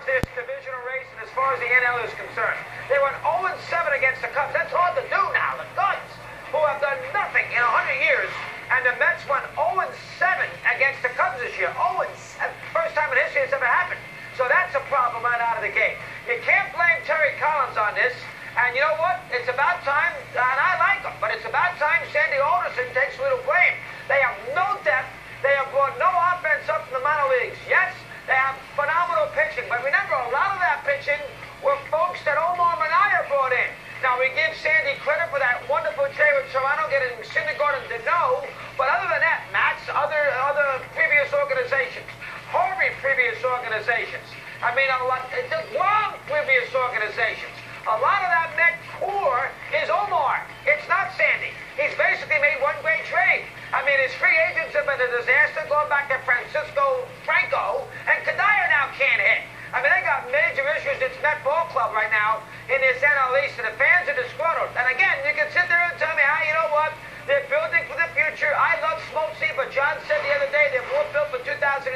this divisional race and as far as the NL is concerned. They went 0-7 against the Cubs. That's hard to do now. The Cubs, who have done nothing in 100 years, and the Mets went 0-7 against the Cubs this year. 0-7. First time in history it's ever happened. So that's a problem right out of the gate. You can't blame Terry Collins on this. And you know what? It's about time, and I like him, but it's about time Sandy Alderson takes a little blame. They have no depth. They have brought no offense up from the minor leagues. Yes, they have phenomenal pitching, but remember, a lot of that pitching were folks that Omar Minaya brought in. Now, we give Sandy credit for that wonderful trade with Toronto, getting Syndergaard and Deneau, but other than that, Matt's other previous organizations, Harvey previous organizations, I mean, the Guam previous organizations. A lot of that Met core is Omar. It's not Sandy. He's basically made one great trade. I mean, his free agents have been a disaster, going back to Francisco Franco, and Kadire now can't hit. I mean, they got major issues. It's Met Ball Club right now in this NL East, and the fans are disgruntled. And again, you can sit there and tell me, you know what? They're building for the future. I love Smokesy, but John said the other day they're more built for 2016.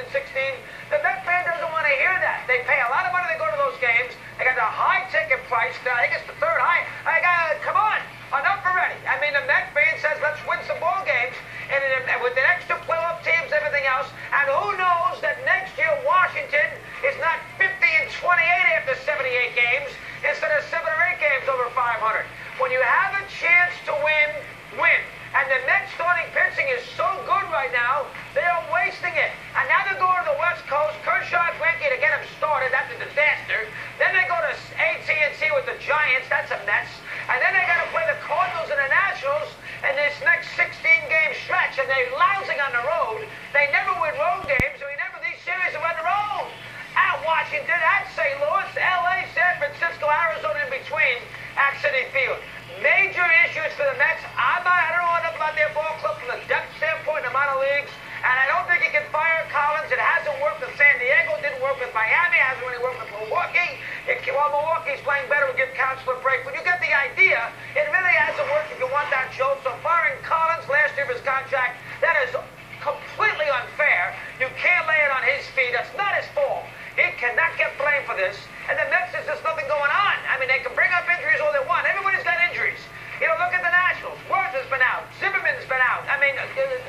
The Met fan doesn't want to hear that. They pay a lot of money to go to those games. They got the high ticket price. I think it's the third high. Come on, enough already. I mean, the Met fan says let's win some ball games, and with the extra playoff teams, everything else. And who knows that next year Washington is not 50-28 after 78 games instead of 7 or 8 games over 500. When you have a chance to win, win. And the Mets starting pitching is so good right now, they are wasting it. And now they're going to the West Coast. Kershaw, Greinke to get them started. That's a disaster. Then they go to AT&T with the Giants. That's a mess. And then they got to play the Cardinals and the Nationals in this next 16-game stretch. And they're lousing on the road. They never win road games. So remember, these series are on the road. At Washington, at St. Louis, LA, San Francisco, Arizona, in between, at Citi Field. Major issues for the Mets. I don't know enough about their ball club from the depth standpoint in the minor leagues, and I don't think you can fire Collins. It hasn't worked with San Diego, didn't work with Miami, hasn't really worked with Milwaukee. While Milwaukee's playing better, we give Counsell a break. But you get the idea. It really hasn't worked if you want that jolt. So firing Collins last year of his contract, that is completely unfair. You can't lay it on his feet. That's not his fault. He cannot get blamed for this. And the Mets, there's just nothing going on. I mean, they can bring up injuries all they want. Everybody's got injuries. You know, look at the Nationals. Worth has been out. Zimmerman's been out. I mean,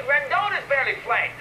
Rendon has barely played.